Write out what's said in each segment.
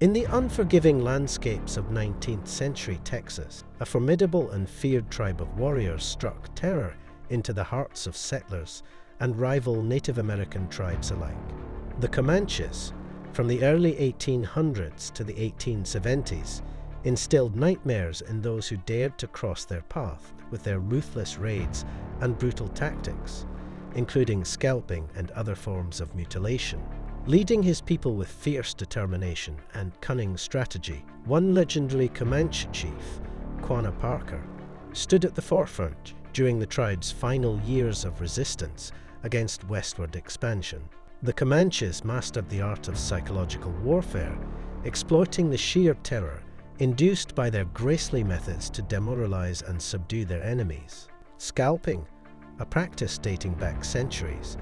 In the unforgiving landscapes of 19th century Texas, a formidable and feared tribe of warriors struck terror into the hearts of settlers and rival Native American tribes alike. The Comanches, from the early 1800s to the 1870s, instilled nightmares in those who dared to cross their path with their ruthless raids and brutal tactics, including scalping and other forms of mutilation. Leading his people with fierce determination and cunning strategy, one legendary Comanche chief, Quanah Parker, stood at the forefront during the tribe's final years of resistance against westward expansion. The Comanches mastered the art of psychological warfare, exploiting the sheer terror induced by their grisly methods to demoralize and subdue their enemies. Scalping, a practice dating back centuries,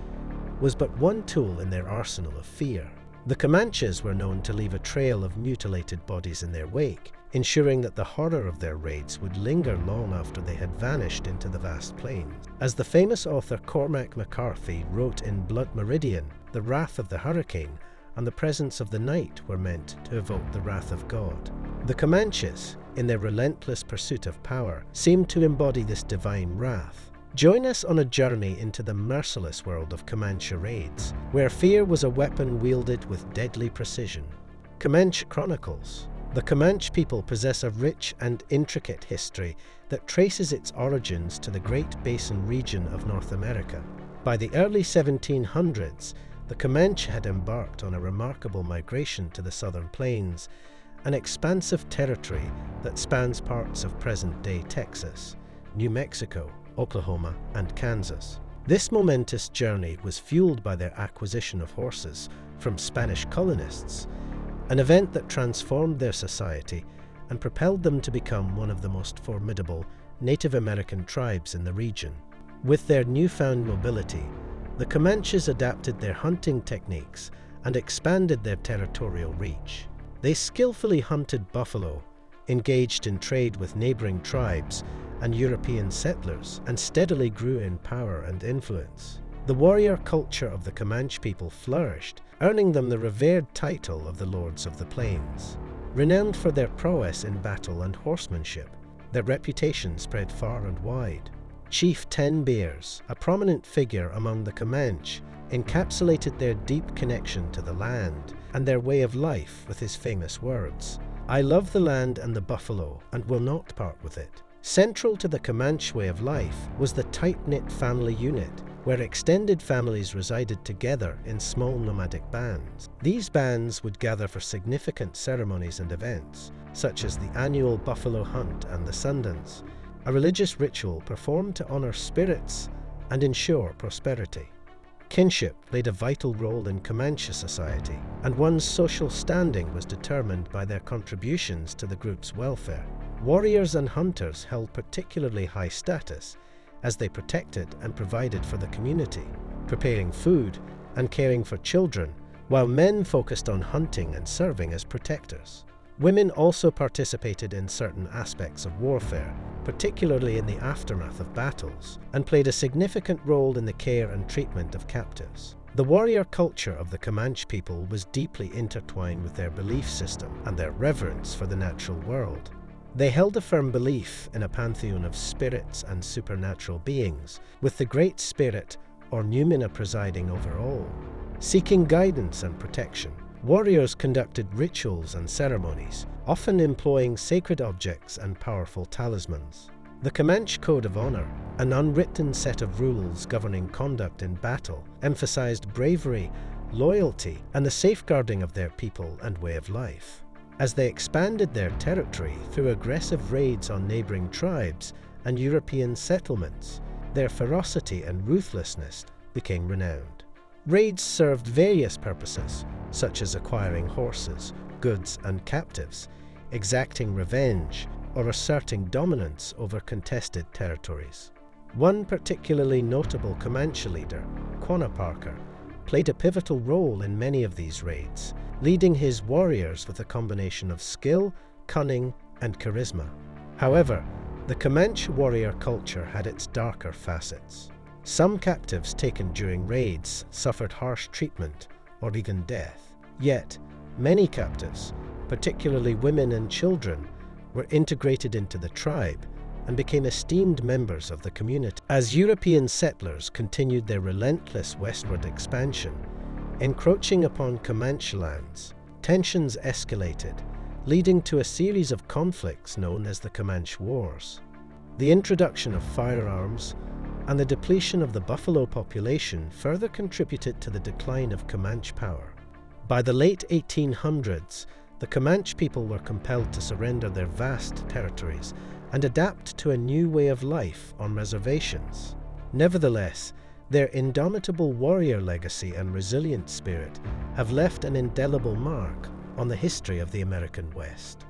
was but one tool in their arsenal of fear. The Comanches were known to leave a trail of mutilated bodies in their wake, ensuring that the horror of their raids would linger long after they had vanished into the vast plains. As the famous author Cormac McCarthy wrote in Blood Meridian, the wrath of the hurricane and the presence of the night were meant to evoke the wrath of God. The Comanches, in their relentless pursuit of power, seemed to embody this divine wrath. Join us on a journey into the merciless world of Comanche raids, where fear was a weapon wielded with deadly precision. Comanche Chronicles. The Comanche people possess a rich and intricate history that traces its origins to the Great Basin region of North America. By the early 1700s, the Comanche had embarked on a remarkable migration to the southern plains, an expansive territory that spans parts of present-day Texas, New Mexico, Oklahoma, and Kansas. This momentous journey was fueled by their acquisition of horses from Spanish colonists, an event that transformed their society and propelled them to become one of the most formidable Native American tribes in the region. With their newfound mobility, the Comanches adapted their hunting techniques and expanded their territorial reach. They skillfully hunted buffalo, engaged in trade with neighboring tribes and European settlers, and steadily grew in power and influence. The warrior culture of the Comanche people flourished, earning them the revered title of the Lords of the Plains. Renowned for their prowess in battle and horsemanship, their reputation spread far and wide. Chief Ten Bears, a prominent figure among the Comanche, encapsulated their deep connection to the land and their way of life with his famous words, "I love the land and the buffalo and will not part with it." Central to the Comanche way of life was the tight-knit family unit, where extended families resided together in small nomadic bands. These bands would gather for significant ceremonies and events, such as the annual buffalo hunt and the Sundance, a religious ritual performed to honor spirits and ensure prosperity. Kinship played a vital role in Comanche society, and one's social standing was determined by their contributions to the group's welfare. Warriors and hunters held particularly high status, as they protected and provided for the community, preparing food and caring for children, while men focused on hunting and serving as protectors. Women also participated in certain aspects of warfare, particularly in the aftermath of battles, and played a significant role in the care and treatment of captives. The warrior culture of the Comanche people was deeply intertwined with their belief system and their reverence for the natural world. They held a firm belief in a pantheon of spirits and supernatural beings, with the Great Spirit or Numina presiding over all. Seeking guidance and protection, warriors conducted rituals and ceremonies, often employing sacred objects and powerful talismans. The Comanche Code of Honor, an unwritten set of rules governing conduct in battle, emphasized bravery, loyalty, and the safeguarding of their people and way of life. As they expanded their territory through aggressive raids on neighboring tribes and European settlements, their ferocity and ruthlessness became renowned. Raids served various purposes, such as acquiring horses, goods, and captives, exacting revenge, or asserting dominance over contested territories. One particularly notable Comanche leader, Quanah Parker, played a pivotal role in many of these raids, leading his warriors with a combination of skill, cunning, and charisma. However, the Comanche warrior culture had its darker facets. Some captives taken during raids suffered harsh treatment or even death. Yet, many captives, particularly women and children, were integrated into the tribe and became esteemed members of the community. As European settlers continued their relentless westward expansion, encroaching upon Comanche lands, tensions escalated, leading to a series of conflicts known as the Comanche Wars. The introduction of firearms and the depletion of the buffalo population further contributed to the decline of Comanche power. By the late 1800s, the Comanche people were compelled to surrender their vast territories and adapt to a new way of life on reservations. Nevertheless, their indomitable warrior legacy and resilient spirit have left an indelible mark on the history of the American West.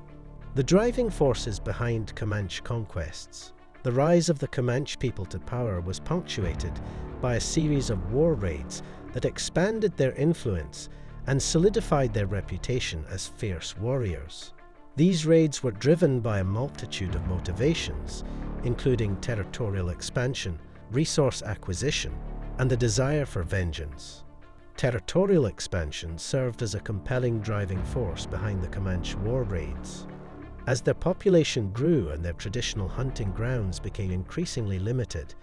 The driving forces behind Comanche conquests, the rise of the Comanche people to power, was punctuated by a series of war raids that expanded their influence and solidified their reputation as fierce warriors. These raids were driven by a multitude of motivations, including territorial expansion, resource acquisition, and the desire for vengeance. Territorial expansion served as a compelling driving force behind the Comanche war raids. As their population grew and their traditional hunting grounds became increasingly limited,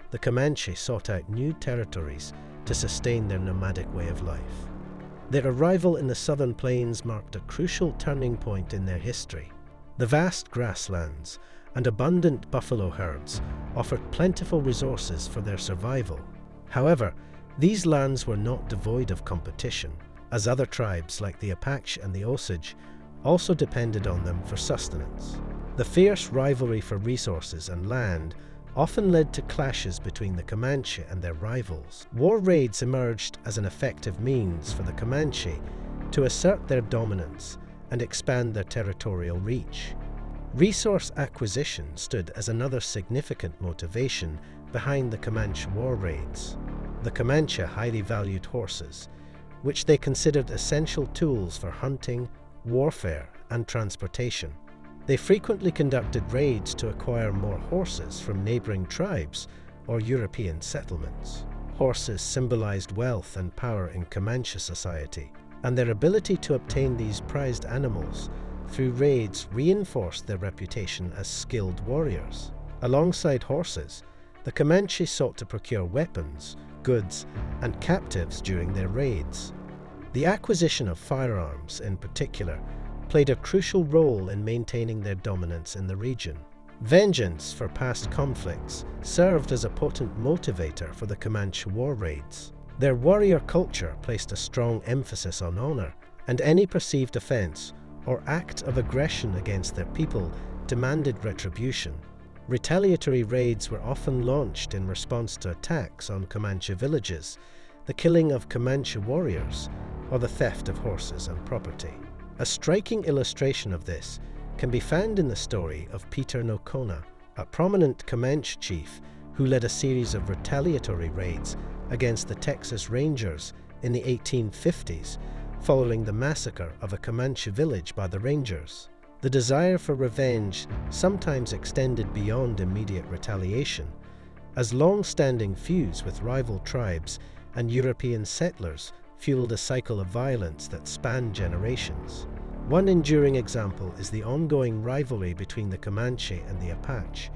the Comanche sought out new territories to sustain their nomadic way of life. Their arrival in the southern plains marked a crucial turning point in their history. The vast grasslands and abundant buffalo herds offered plentiful resources for their survival. However, these lands were not devoid of competition, as other tribes like the Apache and the Osage also depended on them for sustenance. The fierce rivalry for resources and land often led to clashes between the Comanche and their rivals. War raids emerged as an effective means for the Comanche to assert their dominance and expand their territorial reach. Resource acquisition stood as another significant motivation behind the Comanche war raids. The Comanche highly valued horses, which they considered essential tools for hunting, warfare, and transportation. They frequently conducted raids to acquire more horses from neighboring tribes or European settlements. Horses symbolized wealth and power in Comanche society, and their ability to obtain these prized animals through raids reinforced their reputation as skilled warriors. Alongside horses, the Comanche sought to procure weapons, goods, and captives during their raids. The acquisition of firearms, in particular, played a crucial role in maintaining their dominance in the region. Vengeance for past conflicts served as a potent motivator for the Comanche war raids. Their warrior culture placed a strong emphasis on honor, and any perceived offense or act of aggression against their people demanded retribution. Retaliatory raids were often launched in response to attacks on Comanche villages, the killing of Comanche warriors, or the theft of horses and property. A striking illustration of this can be found in the story of Peter no Quanah, a prominent Comanche chief who led a series of retaliatory raids against the Texas Rangers in the 1850s, following the massacre of a Comanche village by the Rangers. The desire for revenge sometimes extended beyond immediate retaliation, as long-standing feuds with rival tribes and European settlers fueled a cycle of violence that spanned generations. One enduring example is the ongoing rivalry between the Comanche and the Apache,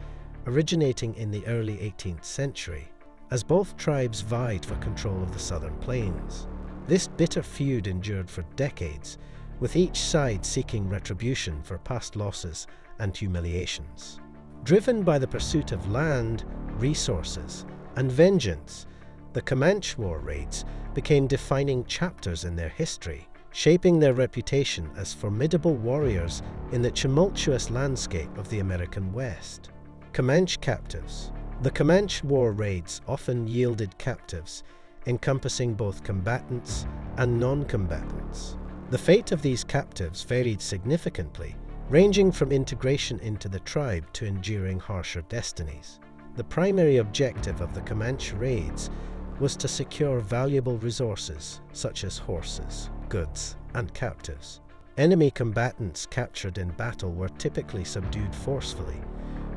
originating in the early 18th century, as both tribes vied for control of the southern plains. This bitter feud endured for decades, with each side seeking retribution for past losses and humiliations. Driven by the pursuit of land, resources, and vengeance, the Comanche war raids became defining chapters in their history, shaping their reputation as formidable warriors in the tumultuous landscape of the American West. Comanche captives. The Comanche war raids often yielded captives, encompassing both combatants and non-combatants. The fate of these captives varied significantly, ranging from integration into the tribe to enduring harsher destinies. The primary objective of the Comanche raids was to secure valuable resources such as horses, goods, and captives. Enemy combatants captured in battle were typically subdued forcefully,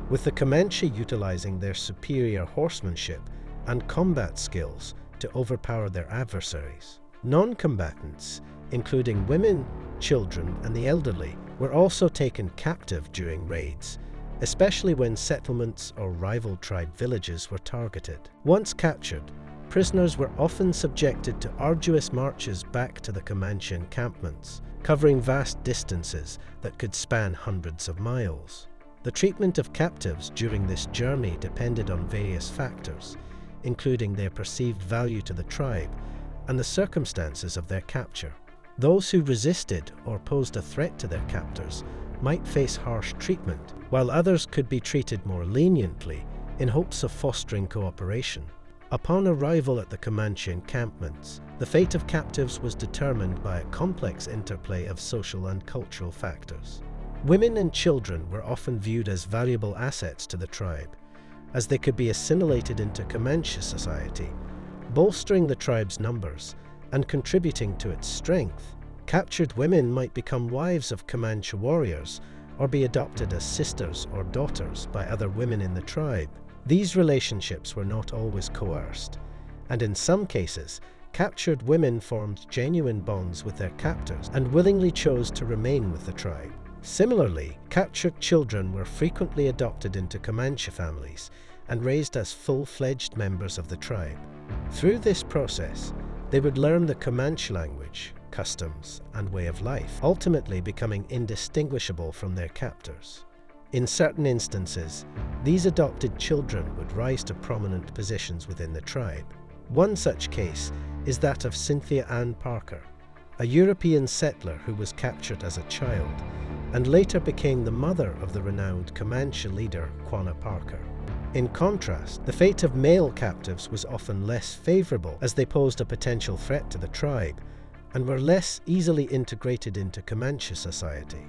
with the Comanche utilizing their superior horsemanship and combat skills to overpower their adversaries. Non-combatants, including women, children, and the elderly were also taken captive during raids, especially when settlements or rival tribe villages were targeted. Once captured, prisoners were often subjected to arduous marches back to the Comanche encampments, covering vast distances that could span hundreds of miles. The treatment of captives during this journey depended on various factors, including their perceived value to the tribe and the circumstances of their capture. Those who resisted or posed a threat to their captors might face harsh treatment, while others could be treated more leniently in hopes of fostering cooperation. Upon arrival at the Comanche encampments, the fate of captives was determined by a complex interplay of social and cultural factors. Women and children were often viewed as valuable assets to the tribe, as they could be assimilated into Comanche society, bolstering the tribe's numbers and contributing to its strength. Captured women might become wives of Comanche warriors or be adopted as sisters or daughters by other women in the tribe. These relationships were not always coerced, and in some cases, captured women formed genuine bonds with their captors and willingly chose to remain with the tribe. Similarly, captured children were frequently adopted into Comanche families and raised as full-fledged members of the tribe. Through this process, they would learn the Comanche language, customs, and way of life, ultimately becoming indistinguishable from their captors. In certain instances, these adopted children would rise to prominent positions within the tribe. One such case is that of Cynthia Ann Parker, a European settler who was captured as a child and later became the mother of the renowned Comanche leader Quanah Parker. In contrast, the fate of male captives was often less favorable, as they posed a potential threat to the tribe and were less easily integrated into Comanche society.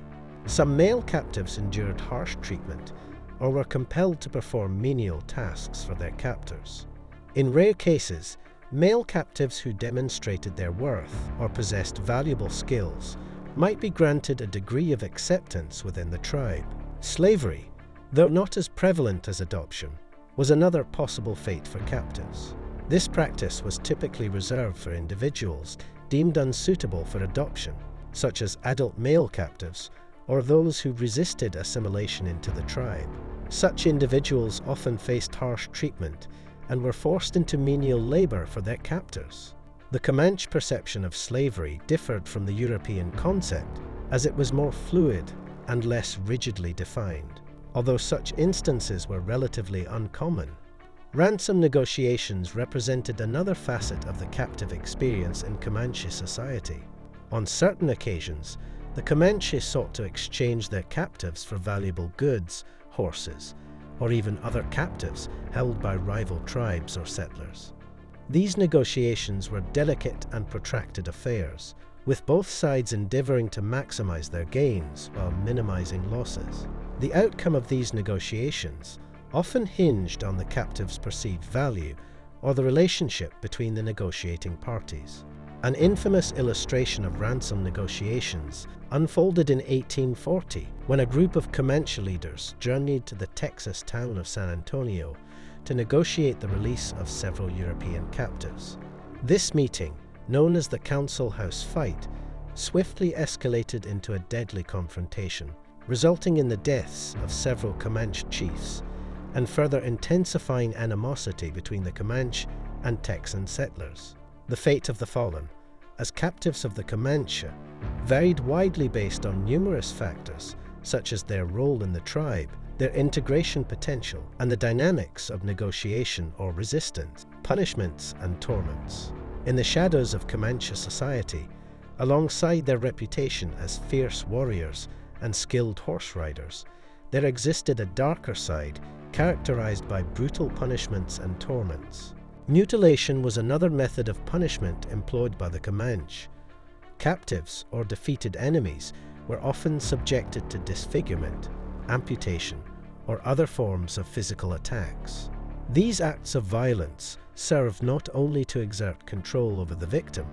Some male captives endured harsh treatment or were compelled to perform menial tasks for their captors. In rare cases, male captives who demonstrated their worth or possessed valuable skills might be granted a degree of acceptance within the tribe. Slavery, though not as prevalent as adoption, was another possible fate for captives. This practice was typically reserved for individuals deemed unsuitable for adoption, such as adult male captives or those who resisted assimilation into the tribe. Such individuals often faced harsh treatment and were forced into menial labor for their captors. The Comanche perception of slavery differed from the European concept, as it was more fluid and less rigidly defined, although such instances were relatively uncommon. Ransom negotiations represented another facet of the captive experience in Comanche society. On certain occasions, the Comanche sought to exchange their captives for valuable goods, horses, or even other captives held by rival tribes or settlers. These negotiations were delicate and protracted affairs, with both sides endeavoring to maximize their gains while minimizing losses. The outcome of these negotiations often hinged on the captive's perceived value or the relationship between the negotiating parties. An infamous illustration of ransom negotiations unfolded in 1840 when a group of Comanche leaders journeyed to the Texas town of San Antonio to negotiate the release of several European captives. This meeting, known as the Council House Fight, swiftly escalated into a deadly confrontation, resulting in the deaths of several Comanche chiefs and further intensifying animosity between the Comanche and Texan settlers. The fate of the fallen, as captives of the Comanche, varied widely based on numerous factors, such as their role in the tribe, their integration potential, and the dynamics of negotiation or resistance, punishments and torments. In the shadows of Comanche society, alongside their reputation as fierce warriors and skilled horse riders, there existed a darker side characterized by brutal punishments and torments. Mutilation was another method of punishment employed by the Comanche. Captives or defeated enemies were often subjected to disfigurement, amputation, or other forms of physical attacks. These acts of violence served not only to exert control over the victim,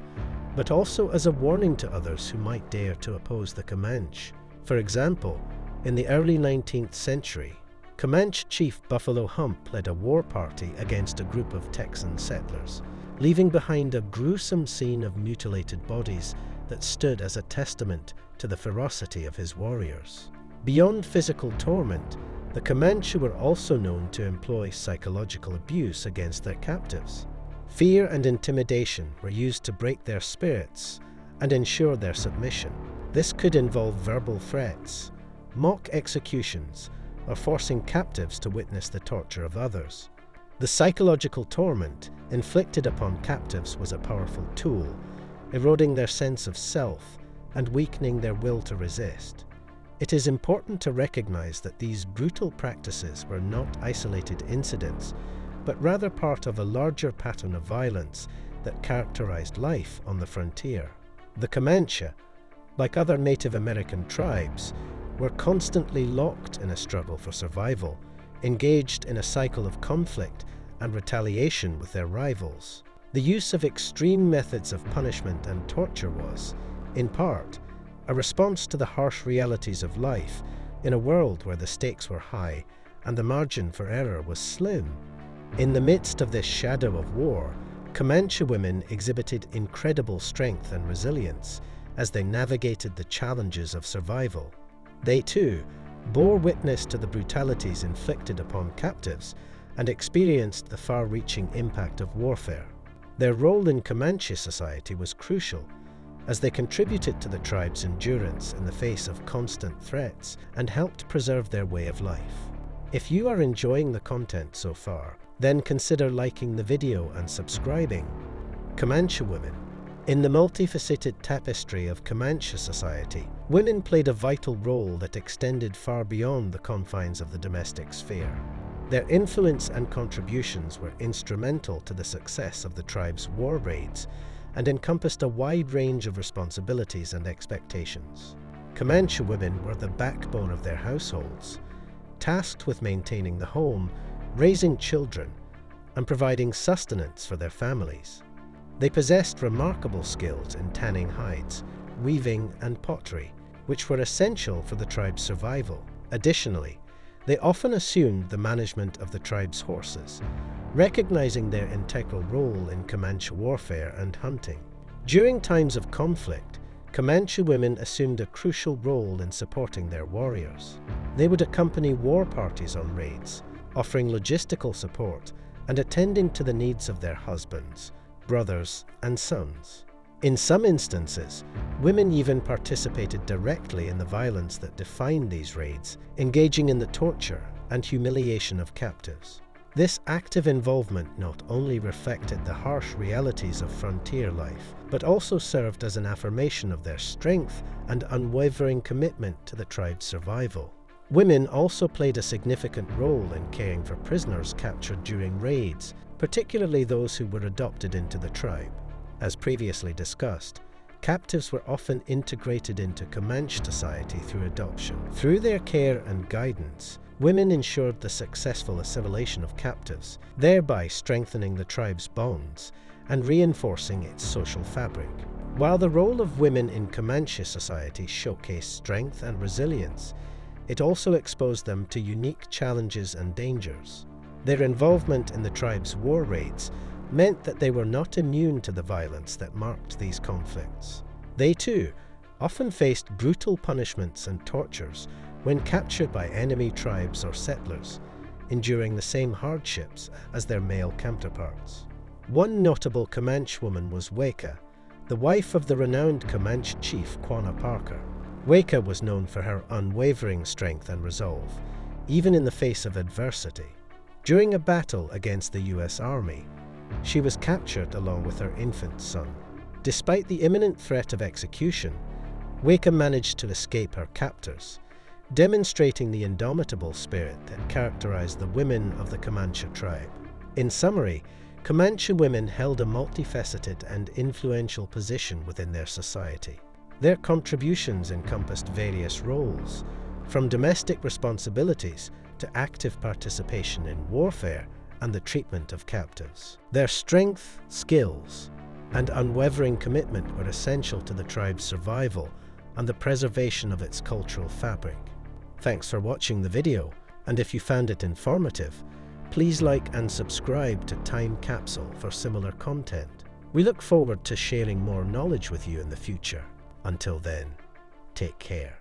but also as a warning to others who might dare to oppose the Comanche. For example, in the early 19th century, Comanche chief Buffalo Hump led a war party against a group of Texan settlers, leaving behind a gruesome scene of mutilated bodies that stood as a testament to the ferocity of his warriors. Beyond physical torment, the Comanche were also known to employ psychological abuse against their captives. Fear and intimidation were used to break their spirits and ensure their submission. This could involve verbal threats, mock executions, or forcing captives to witness the torture of others. The psychological torment inflicted upon captives was a powerful tool, eroding their sense of self and weakening their will to resist. It is important to recognize that these brutal practices were not isolated incidents, but rather part of a larger pattern of violence that characterized life on the frontier. The Comanche, like other Native American tribes, were constantly locked in a struggle for survival, engaged in a cycle of conflict and retaliation with their rivals. The use of extreme methods of punishment and torture was, in part, a response to the harsh realities of life in a world where the stakes were high and the margin for error was slim. In the midst of this shadow of war, Comanche women exhibited incredible strength and resilience as they navigated the challenges of survival. They too bore witness to the brutalities inflicted upon captives and experienced the far-reaching impact of warfare. Their role in Comanche society was crucial, as they contributed to the tribe's endurance in the face of constant threats and helped preserve their way of life. If you are enjoying the content so far, then consider liking the video and subscribing. Comanche women. In the multifaceted tapestry of Comanche society, women played a vital role that extended far beyond the confines of the domestic sphere. Their influence and contributions were instrumental to the success of the tribe's war raids and encompassed a wide range of responsibilities and expectations. Comanche women were the backbone of their households, tasked with maintaining the home, raising children, and providing sustenance for their families. They possessed remarkable skills in tanning hides, weaving, and pottery, which were essential for the tribe's survival. Additionally, they often assumed the management of the tribe's horses, recognizing their integral role in Comanche warfare and hunting. During times of conflict, Comanche women assumed a crucial role in supporting their warriors. They would accompany war parties on raids, offering logistical support and attending to the needs of their husbands, brothers, and sons. In some instances, women even participated directly in the violence that defined these raids, engaging in the torture and humiliation of captives. This active involvement not only reflected the harsh realities of frontier life, but also served as an affirmation of their strength and unwavering commitment to the tribe's survival. Women also played a significant role in caring for prisoners captured during raids, particularly those who were adopted into the tribe. As previously discussed, captives were often integrated into Comanche society through adoption. Through their care and guidance, women ensured the successful assimilation of captives, thereby strengthening the tribe's bonds and reinforcing its social fabric. While the role of women in Comanche society showcased strength and resilience, it also exposed them to unique challenges and dangers. Their involvement in the tribe's war raids meant that they were not immune to the violence that marked these conflicts. They too often faced brutal punishments and tortures when captured by enemy tribes or settlers, enduring the same hardships as their male counterparts. One notable Comanche woman was Weka, the wife of the renowned Comanche chief Quanah Parker. Weka was known for her unwavering strength and resolve, even in the face of adversity. During a battle against the US Army, she was captured along with her infant son. Despite the imminent threat of execution, Weka managed to escape her captors, demonstrating the indomitable spirit that characterized the women of the Comanche tribe. In summary, Comanche women held a multifaceted and influential position within their society. Their contributions encompassed various roles, from domestic responsibilities to active participation in warfare and the treatment of captives. Their strength, skills, and unwavering commitment were essential to the tribe's survival and the preservation of its cultural fabric. Thanks for watching the video, and if you found it informative, please like and subscribe to Time Capsule for similar content. We look forward to sharing more knowledge with you in the future. Until then, take care.